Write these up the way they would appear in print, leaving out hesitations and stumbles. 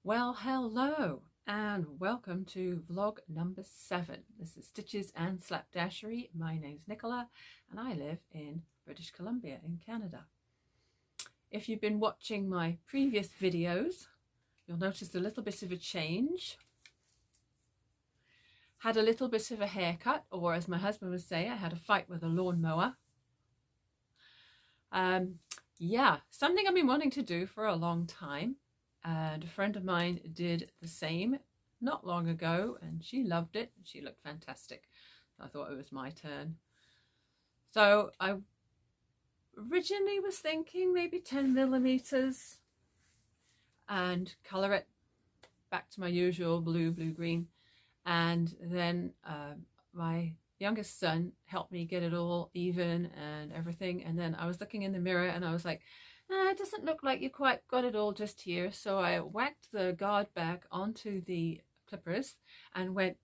Well, hello and welcome to vlog number 7. This is Stitches and Slapdashery. My name's Nicola and I live in British Columbia in Canada. If you've been watching my previous videos, you'll notice a little bit of a change. Had a little bit of a haircut, or as my husband would say, I had a fight with a lawnmower. Yeah, something I've been wanting to do for a long time. And a friend of mine did the same not long ago and she loved it. She looked fantastic. I thought it was my turn. So I originally was thinking maybe 10mm and colour it back to my usual blue, green. And then my youngest son helped me get it all even and everything. And then I was looking in the mirror and I was like, it doesn't look like you quite got it all just here. So I whacked the guard back onto the clippers and went,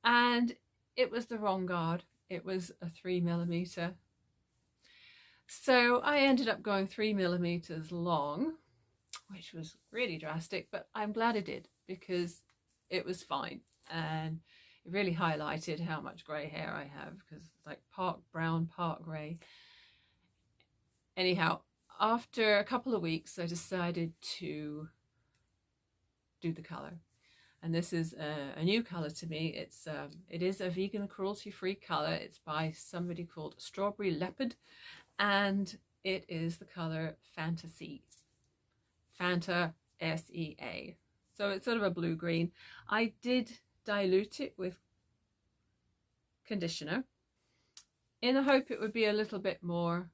and it was the wrong guard. It was a 3mm. So I ended up going 3mm long, which was really drastic, but I'm glad I did because it was fine. And it really highlighted how much grey hair I have because it's like part brown, part grey. Anyhow, after a couple of weeks, I decided to do the colour. And this is a new colour to me. It is a vegan cruelty-free colour. It's by somebody called Strawberry Leopard. And it is the colour Fantasy. Fanta S-E-A. So it's sort of a blue-green. I did dilute it with conditioner in the hope it would be a little bit more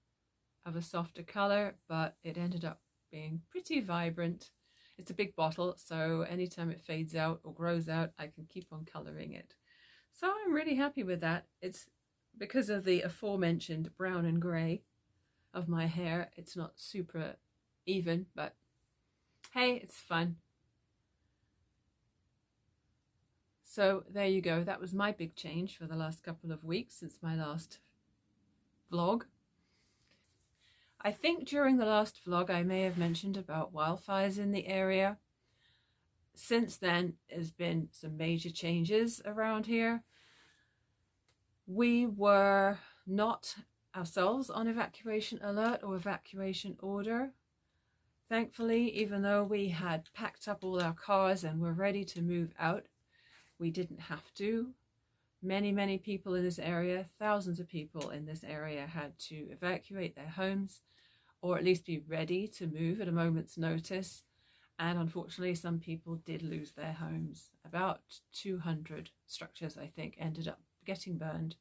of a softer colour, but it ended up being pretty vibrant. It's a big bottle, so anytime it fades out or grows out, I can keep on colouring it. So I'm really happy with that. It's because of the aforementioned brown and grey of my hair. It's not super even, but hey, it's fun. So there you go. That was my big change for the last couple of weeks since my last vlog. I think during the last vlog I may have mentioned about wildfires in the area. Since then, there's been some major changes around here. We were not ourselves on evacuation alert or evacuation order. Thankfully, even though we had packed up all our cars and were ready to move out, we didn't have to. Many people in this area, thousands of people in this area, had to evacuate their homes or at least be ready to move at a moment's notice. And unfortunately, some people did lose their homes. About 200 structures, I think, ended up getting burned.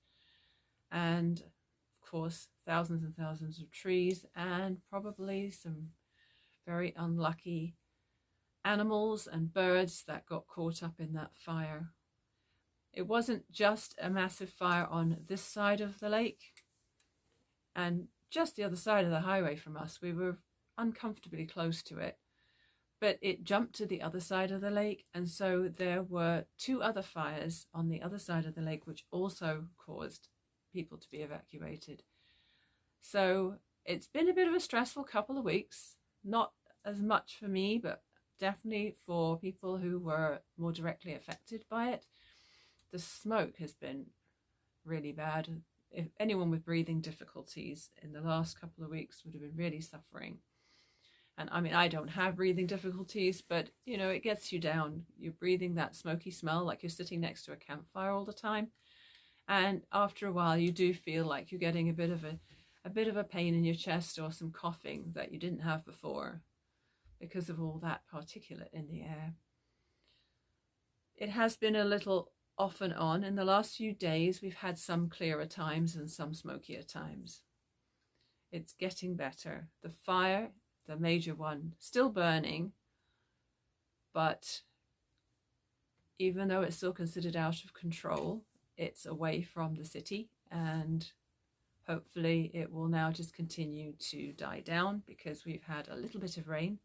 And of course, thousands and thousands of trees and probably some very unlucky animals and birds that got caught up in that fire. It wasn't just a massive fire on this side of the lake and just the other side of the highway from us. We were uncomfortably close to it, but it jumped to the other side of the lake, and so there were 2 other fires on the other side of the lake which also caused people to be evacuated. So it's been a bit of a stressful couple of weeks, not as much for me, but definitely for people who were more directly affected by it. The smoke has been really bad. If anyone with breathing difficulties in the last couple of weeks would have been really suffering. And I mean, I don't have breathing difficulties, but you know, it gets you down. You're breathing that smoky smell like you're sitting next to a campfire all the time. And after a while, you do feel like you're getting a bit of a pain in your chest or some coughing that you didn't have before because of all that particulate in the air. It has been a little off and on. In the last few days, we've had some clearer times and some smokier times. It's getting better. The fire, the major one, still burning, but even though it's still considered out of control, it's away from the city, and hopefully it will now just continue to die down because we've had a little bit of rain.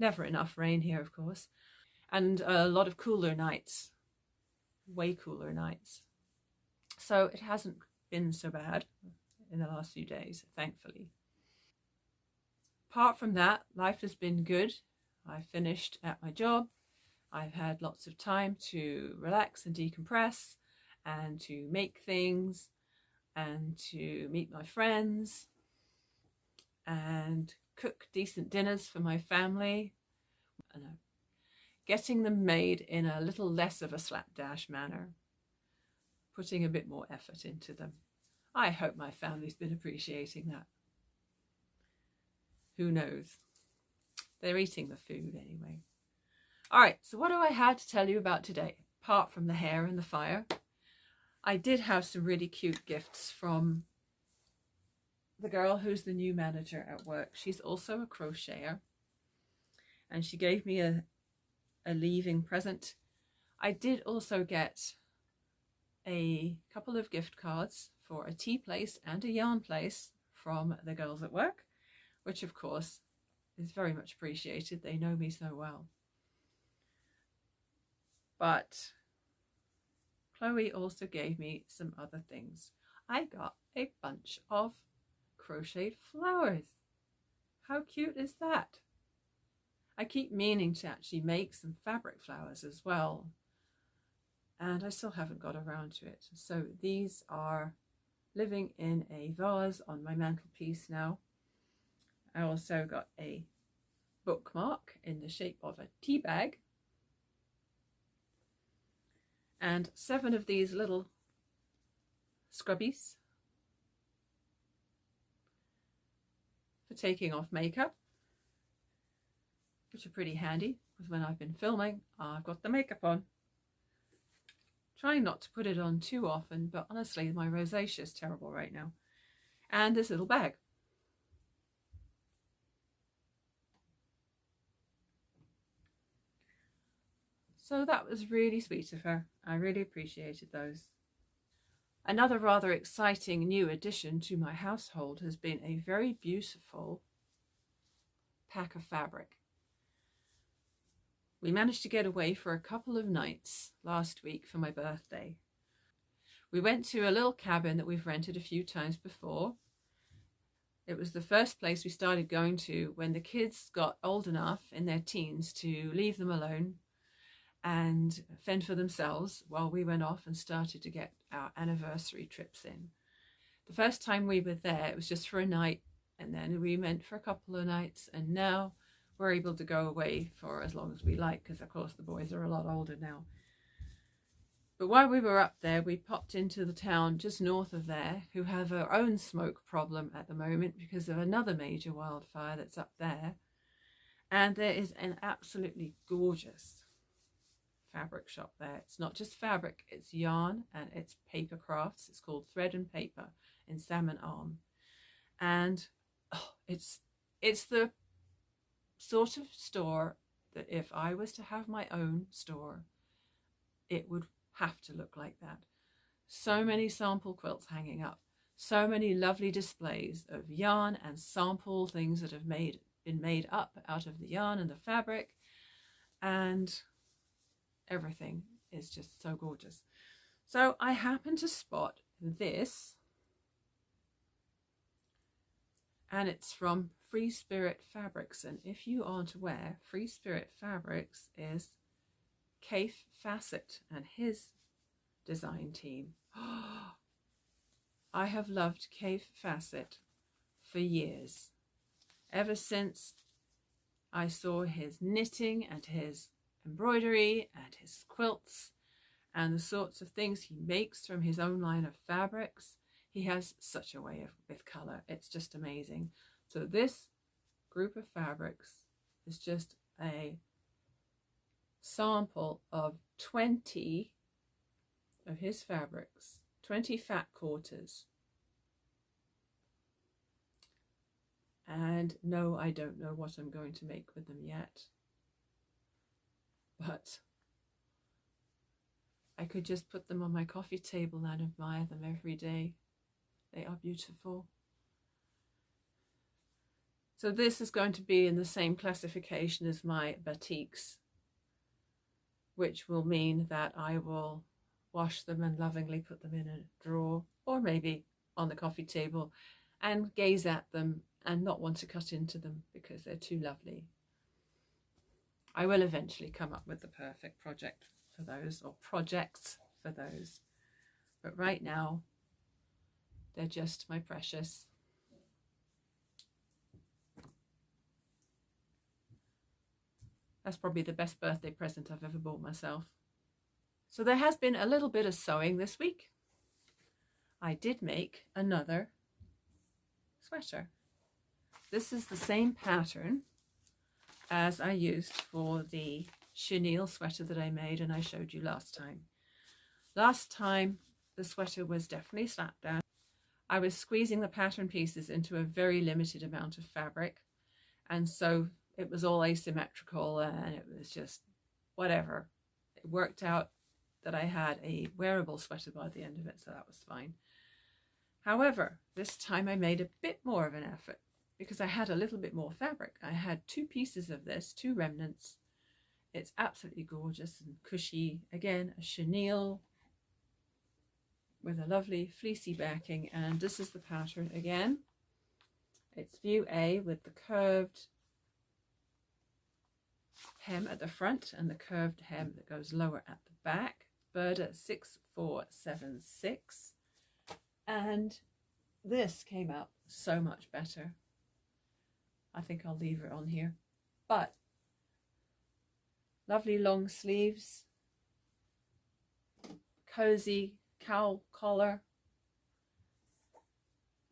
Never enough rain here, of course, and a lot of cooler nights. Way cooler nights. So it hasn't been so bad in the last few days, thankfully. Apart from that, life has been good. I finished at my job. I've had lots of time to relax and decompress and to make things and to meet my friends and cook decent dinners for my family. Getting them made in a little less of a slapdash manner, putting a bit more effort into them. I hope my family's been appreciating that. Who knows? They're eating the food anyway. All right, so what do I have to tell you about today, apart from the hair and the fire? I did have some really cute gifts from the girl who's the new manager at work. She's also a crocheter, and she gave me a leaving present. I did also get a couple of gift cards for a tea place and a yarn place from the girls at work, which of course is very much appreciated. They know me so well. But Chloe also gave me some other things. I got a bunch of crocheted flowers. How cute is that? I keep meaning to actually make some fabric flowers as well, and I still haven't got around to it. So these are living in a vase on my mantelpiece now. I also got a bookmark in the shape of a tea bag, and 7 of these little scrubbies for taking off makeup, which are pretty handy because when I've been filming, I've got the makeup on. Trying not to put it on too often, but honestly, my rosacea is terrible right now. And this little bag. So that was really sweet of her. I really appreciated those. Another rather exciting new addition to my household has been a very beautiful pack of fabric. We managed to get away for a couple of nights last week for my birthday. We went to a little cabin that we've rented a few times before. It was the first place we started going to when the kids got old enough in their teens to leave them alone and fend for themselves while we went off and started to get our anniversary trips in. The first time we were there, it was just for a night, and then we went for a couple of nights, and now we're able to go away for as long as we like, because of course the boys are a lot older now. But while we were up there, we popped into the town just north of there, who have our own smoke problem at the moment because of another major wildfire that's up there. And there is an absolutely gorgeous fabric shop there. It's not just fabric, it's yarn and it's paper crafts. It's called Thread and Paper in Salmon Arm. And it's the sort of store that if I was to have my own store, it would have to look like that. So many sample quilts hanging up, so many lovely displays of yarn and sample things that have been made up out of the yarn and the fabric, and everything is just so gorgeous. So I happened to spot this, and it's from Free Spirit Fabrics. And if you aren't aware, Free Spirit Fabrics is Kaif Fassett and his design team. I have loved Kaif Fassett for years, ever since I saw his knitting and his embroidery and his quilts and the sorts of things he makes from his own line of fabrics. He has such a way with colour. It's just amazing. So this group of fabrics is just a sample of 20 of his fabrics, 20 fat quarters. And no, I don't know what I'm going to make with them yet, but I could just put them on my coffee table and admire them every day. They are beautiful. So this is going to be in the same classification as my batiks, which will mean that I will wash them and lovingly put them in a drawer, or maybe on the coffee table, and gaze at them and not want to cut into them because they're too lovely. I will eventually come up with the perfect project for those, or projects for those. But right now, they're just my precious. That's probably the best birthday present I've ever bought myself. So there has been a little bit of sewing this week. I did make another sweater. This is the same pattern as I used for the chenille sweater that I made and I showed you last time. Last time the sweater was definitely slapdash. I was squeezing the pattern pieces into a very limited amount of fabric, and so it was all asymmetrical and it was just whatever. It worked out that I had a wearable sweater by the end of it, so that was fine. However, this time I made a bit more of an effort because I had a little bit more fabric. I had 2 pieces of this, 2 remnants. It's absolutely gorgeous and cushy. Again, a chenille with a lovely fleecy backing, and this is the pattern again. It's view A with the curved hem at the front and the curved hem that goes lower at the back. Burda 6476, and this came out so much better. I think I'll leave it on here, but lovely long sleeves, cozy cowl collar,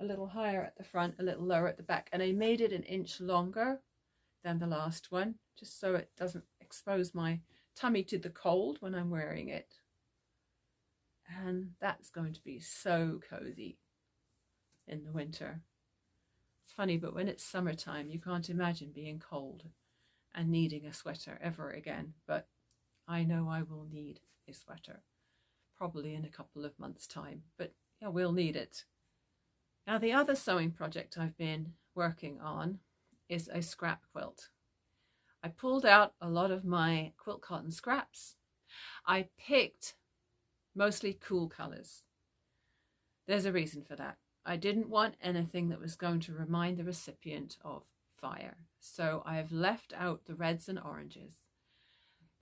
a little higher at the front, a little lower at the back, and I made it an inch longer than the last one just so it doesn't expose my tummy to the cold when I'm wearing it. And that's going to be so cozy in the winter. It's funny, but when it's summertime you can't imagine being cold and needing a sweater ever again, but I know I will need a sweater probably in a couple of months' time, but yeah, we'll need it. Now the other sewing project I've been working on is a scrap quilt. I pulled out a lot of my quilt cotton scraps. I picked mostly cool colors. There's a reason for that. I didn't want anything that was going to remind the recipient of fire, so I've left out the reds and oranges.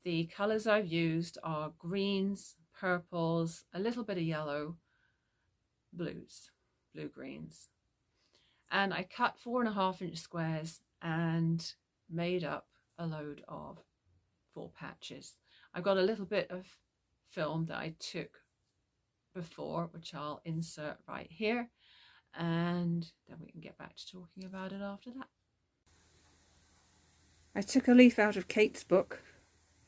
The colors I've used are greens, purples, a little bit of yellow, blues, blue-greens. And I cut 4.5-inch squares and made up a load of 4 patches. I've got a little bit of film that I took before, which I'll insert right here, and then we can get back to talking about it after that. I took a leaf out of Kate's book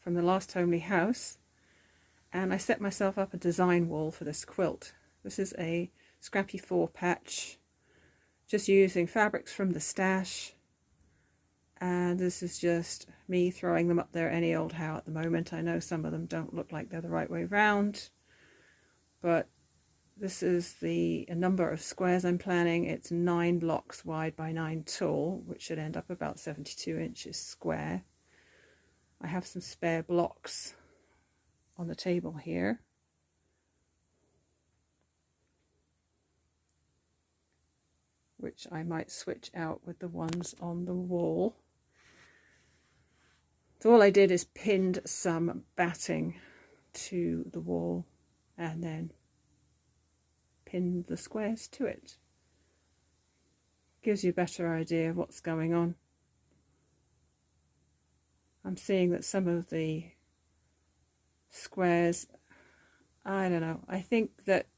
from the Last Homely House, and I set myself up a design wall for this quilt. This is a scrappy 4 patch, just using fabrics from the stash, and this is just me throwing them up there any old how at the moment. I know some of them don't look like they're the right way round, but this is a number of squares I'm planning. It's 9 blocks wide by 9 tall, which should end up about 72 inches square. I have some spare blocks on the table here. Which I might switch out with the ones on the wall. So all I did is pinned some batting to the wall and then pinned the squares to it. Gives you a better idea of what's going on. I'm seeing that some of the squares, I don't know, I think that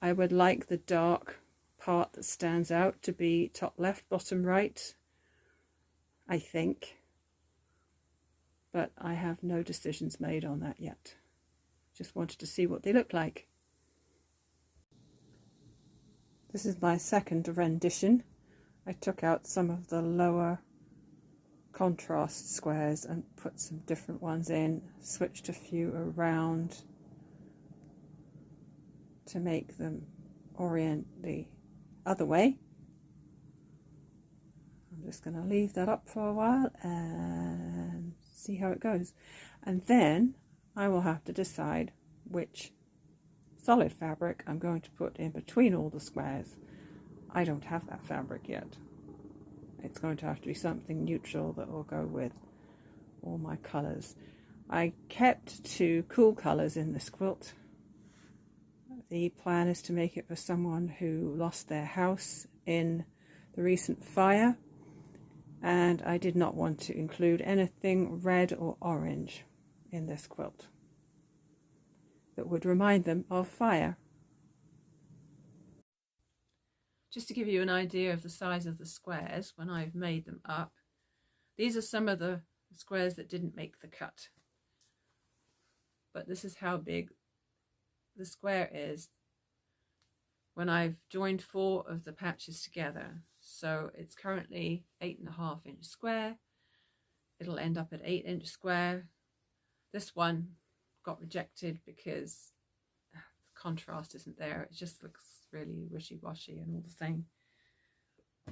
I would like the dark part that stands out to be top left, bottom right, I think, but I have no decisions made on that yet. Just wanted to see what they look like. This is my second rendition. I took out some of the lower contrast squares and put some different ones in, switched a few around to make them orient the other way. I'm just going to leave that up for a while and see how it goes, and then I will have to decide which solid fabric I'm going to put in between all the squares. I don't have that fabric yet. It's going to have to be something neutral that will go with all my colours. I kept 2 cool colours in this quilt. The plan is to make it for someone who lost their house in the recent fire, and I did not want to include anything red or orange in this quilt that would remind them of fire. Just to give you an idea of the size of the squares when I've made them up, these are some of the squares that didn't make the cut. But this is how big the square is when I've joined 4 of the patches together. So it's currently 8.5 inch square. It'll end up at 8 inch square. This one got rejected because the contrast isn't there. It just looks really wishy-washy and all the same.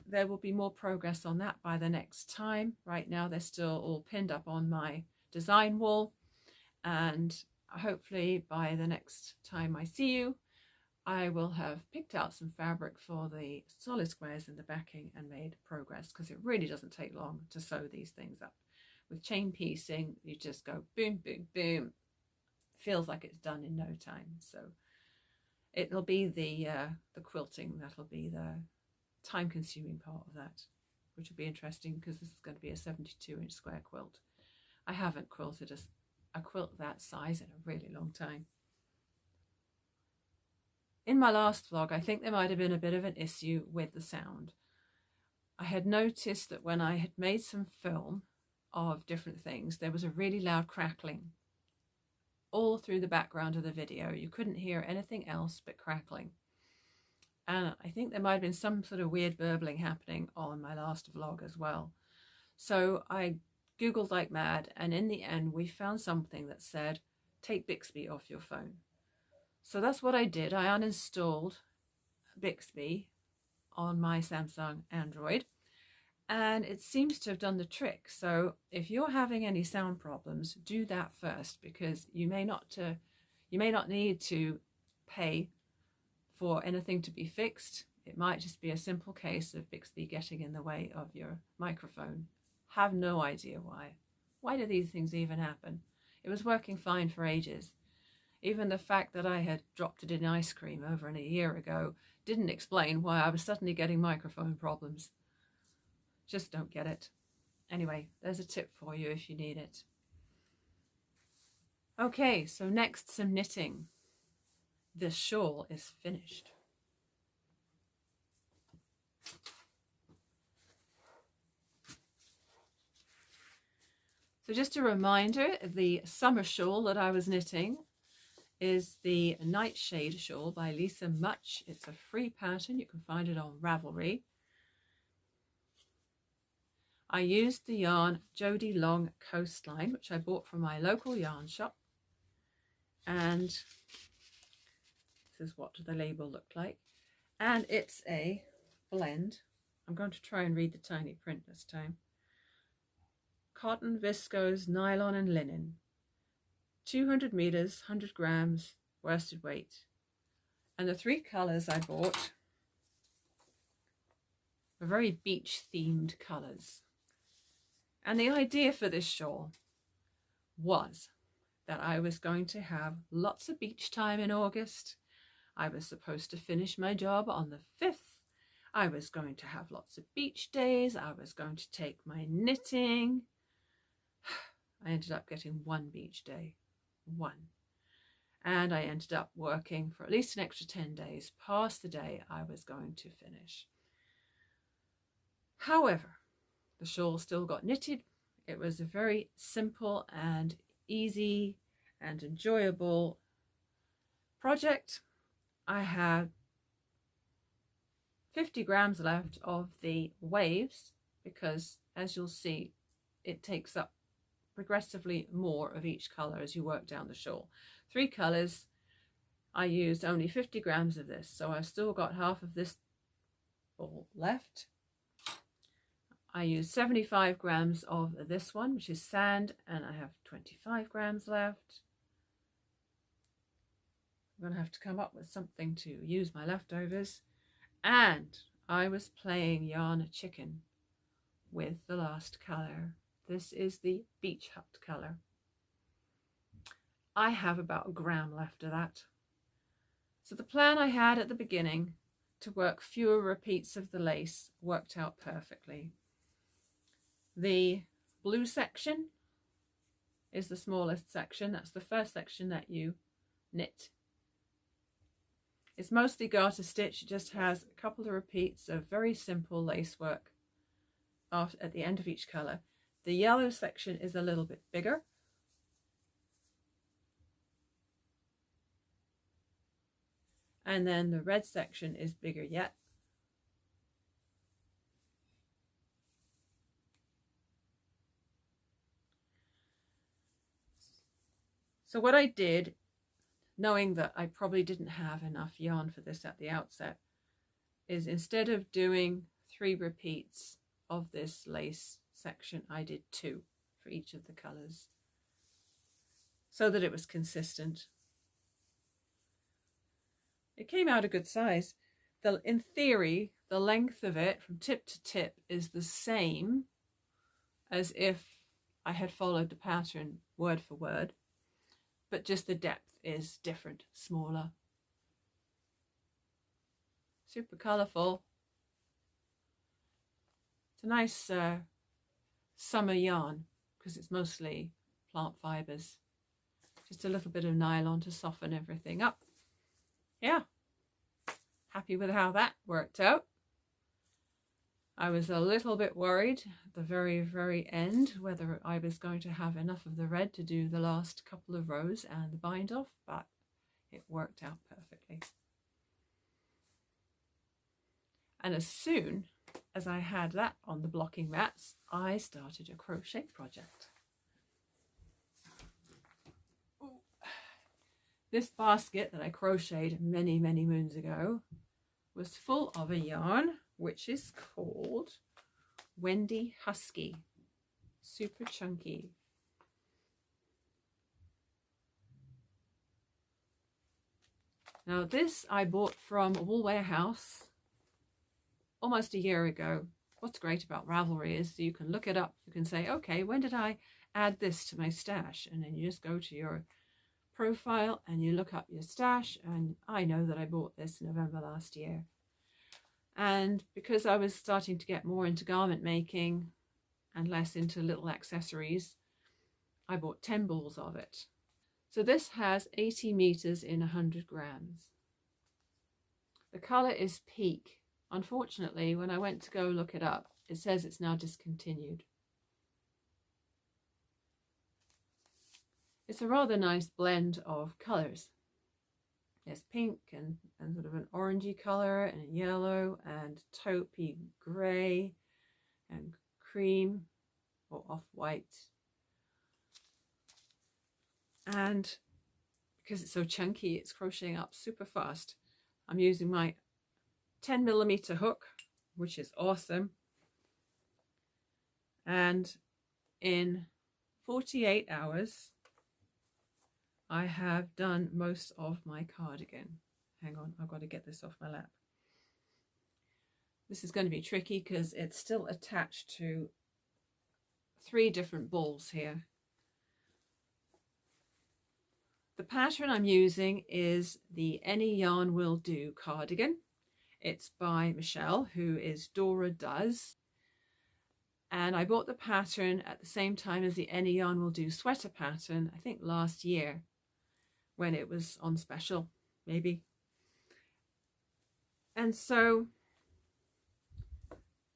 There will be more progress on that by the next time. Right now they're still all pinned up on my design wall, and hopefully by the next time I see you I will have picked out some fabric for the solid squares in the backing and made progress, because it really doesn't take long to sew these things up. With chain piecing you just go boom boom boom, feels like it's done in no time. So it'll be the quilting that'll be the time consuming part of that, which will be interesting because this is going to be a 72 inch square quilt. I haven't quilted a quilt that size in a really long time. In my last vlog, I think there might have been a bit of an issue with the sound. I had noticed that when I had made some film of different things, there was a really loud crackling all through the background of the video. You couldn't hear anything else but crackling. And I think there might have been some sort of weird burbling happening on my last vlog as well. So I Googled like mad, and in the end we found something that said, take Bixby off your phone. So that's what I did. I uninstalled Bixby on my Samsung Android, and it seems to have done the trick. So if you're having any sound problems, do that first, because you may not need to pay for anything to be fixed. It might just be a simple case of Bixby getting in the way of your microphone. Have no idea why. Why do these things even happen? It was working fine for ages. Even the fact that I had dropped it in ice cream over a year ago didn't explain why I was suddenly getting microphone problems. Just don't get it. Anyway, there's a tip for you if you need it. Okay, so next, some knitting. This shawl is finished. So just a reminder, the summer shawl that I was knitting is the Nightshade shawl by Lisa Mutch. It's a free pattern. You can find it on Ravelry. I used the yarn Jody Long Coastline, which I bought from my local yarn shop. And this is what the label looked like. And it's a blend. I'm going to try and read the tiny print this time. Cotton, viscose, nylon and linen. 200 meters, 100 grams, worsted weight. And the 3 colors I bought are very beach themed colors. And the idea for this shawl was that I was going to have lots of beach time in August. I was supposed to finish my job on the 5th. I was going to have lots of beach days. I was going to take my knitting. I ended up getting 1 beach day. 1. And I ended up working for at least an extra 10 days past the day I was going to finish. However, the shawl still got knitted. It was a very simple and easy and enjoyable project. I had 50 grams left of the waves because, as you'll see, it takes up progressively more of each color as you work down the shawl. 3 colors, I used only 50 grams of this, so I've still got half of this ball left. I used 75 grams of this one, which is sand, and I have 25 grams left. I'm going to have to come up with something to use my leftovers. And I was playing yarn chicken with the last color, This is the Beach Hut colour. I have about 1 gram left of that. So the plan I had at the beginning to work fewer repeats of the lace worked out perfectly. The blue section is the smallest section. That's the first section that you knit. It's mostly garter stitch. It just has a couple of repeats of very simple lace work at the end of each colour. The yellow section is a little bit bigger. And then the red section is bigger yet. So what I did, knowing that I probably didn't have enough yarn for this at the outset, is instead of doing 3 repeats of this lace section, I did 2 for each of the colours so that it was consistent. It came out a good size. In theory, the length of it from tip to tip is the same as if I had followed the pattern word for word, but just the depth is different, smaller. Super colourful. It's a nice summer yarn because it's mostly plant fibres. Just a little bit of nylon to soften everything up. Yeah, happy with how that worked out. I was a little bit worried at the very end whether I was going to have enough of the red to do the last couple of rows and the bind off, but it worked out perfectly. And as soon as I had that on the blocking mats, I started a crochet project. This basket that I crocheted many moons ago was full of a yarn which is called Wendy Husky. Super chunky. Now this I bought from a wool warehouse almost a year ago. What's great about Ravelry is you can look it up. You can say, okay, when did I add this to my stash? And then you just go to your profile and you look up your stash, and I know that I bought this November last year. And because I was starting to get more into garment making and less into little accessories, I bought 10 balls of it. So this has 80 meters in 100 grams. The color is Peak. Unfortunately, when I went to go look it up, it says it's now discontinued. It's a rather nice blend of colours. There's pink and sort of an orangey colour and yellow and taupey grey and cream or off-white. And because it's so chunky, it's crocheting up super fast. I'm using my 10mm hook, which is awesome. And in 48 hours, I have done most of my cardigan. Hang on, I've got to get this off my lap. This is going to be tricky because it's still attached to 3 different balls here. The pattern I'm using is the Any Yarn Will Do cardigan. It's by Michelle, who is DoraDoes. And I bought the pattern at the same time as the Any Yarn Will Do sweater pattern, I think last year, when it was on special, maybe. And so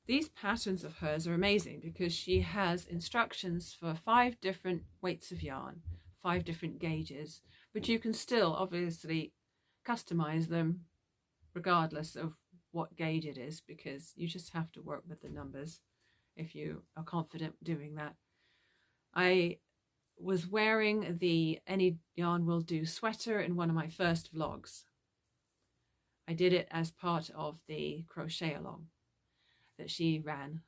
these patterns of hers are amazing because she has instructions for 5 different weights of yarn, 5 different gauges, but you can still obviously customize them regardless of what gauge it is, because you just have to work with the numbers if you are confident doing that. I was wearing the Any Yarn Will Do sweater in one of my first vlogs. I did it as part of the crochet along that she ran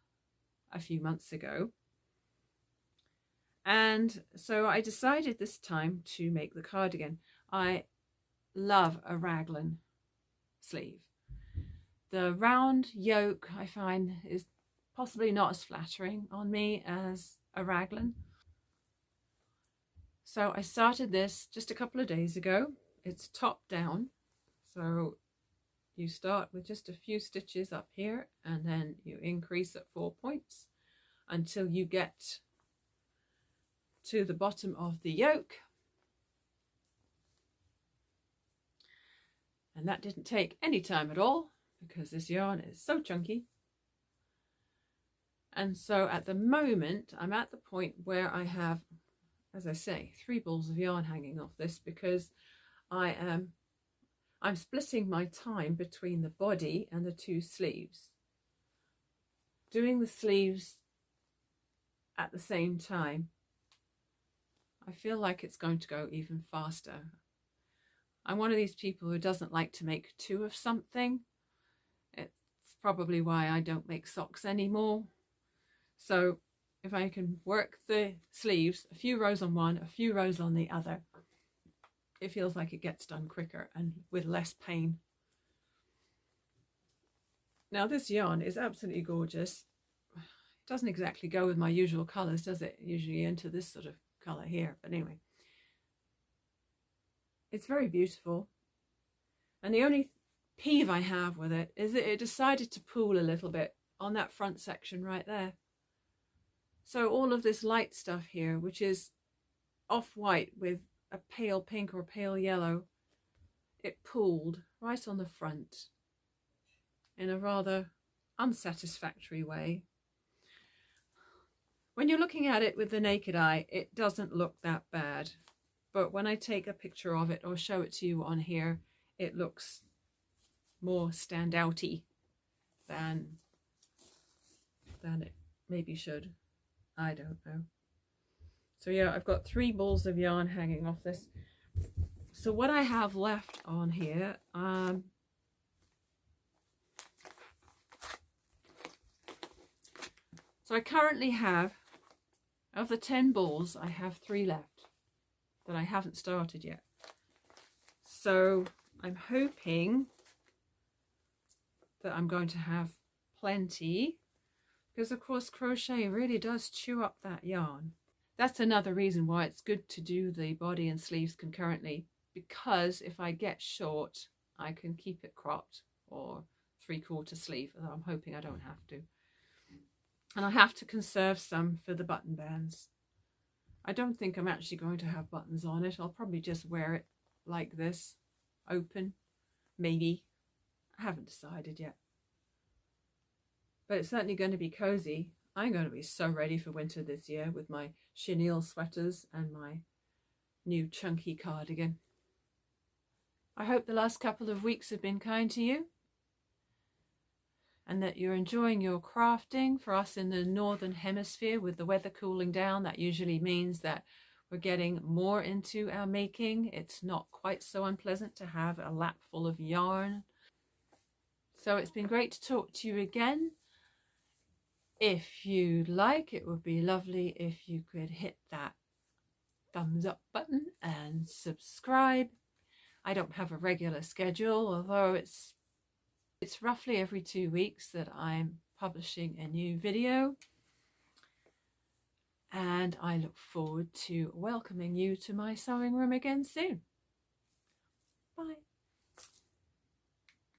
a few months ago. And so I decided this time to make the cardigan. I love a raglan sleeve. The round yoke I find is possibly not as flattering on me as a raglan. So I started this just a couple of days ago. It's top down, so you start with just a few stitches up here and then you increase at 4 points until you get to the bottom of the yoke. And that didn't take any time at all because this yarn is so chunky. And so at the moment I'm at the point where I have, as I say, 3 balls of yarn hanging off this because I'm splitting my time between the body and the 2 sleeves. Doing the sleeves at the same time, I feel like it's going to go even faster. I'm one of these people who doesn't like to make 2 of something. It's probably why I don't make socks anymore. So if I can work the sleeves, a few rows on one, a few rows on the other, it feels like it gets done quicker and with less pain. Now this yarn is absolutely gorgeous. It doesn't exactly go with my usual colours, does it? Usually into this sort of colour here, but anyway. It's very beautiful. And the only peeve I have with it is that it decided to pool a little bit on that front section right there. So all of this light stuff here, which is off-white with a pale pink or pale yellow, it pooled right on the front in a rather unsatisfactory way. When you're looking at it with the naked eye, it doesn't look that bad. But when I take a picture of it or show it to you on here, it looks more standouty than it maybe should. I don't know. So yeah, I've got 3 balls of yarn hanging off this. So what I have left on here, so I currently have, of the 10 balls, I have 3 left that I haven't started yet. So I'm hoping that I'm going to have plenty, because of course crochet really does chew up that yarn. That's another reason why it's good to do the body and sleeves concurrently, because if I get short I can keep it cropped or 3/4 sleeve, although I'm hoping I don't have to. And I have to conserve some for the button bands. I don't think I'm actually going to have buttons on it. I'll probably just wear it like this, open, maybe. I haven't decided yet. But it's certainly going to be cozy. I'm going to be so ready for winter this year with my chenille sweaters and my new chunky cardigan. I hope the last couple of weeks have been kind to you and that you're enjoying your crafting. For us in the northern hemisphere, with the weather cooling down, that usually means that we're getting more into our making. It's not quite so unpleasant to have a lap full of yarn. So it's been great to talk to you again. If you'd like, it would be lovely if you could hit that thumbs up button and subscribe. I don't have a regular schedule, although it's roughly every 2 weeks that I'm publishing a new video. And I look forward to welcoming you to my sewing room again soon. Bye.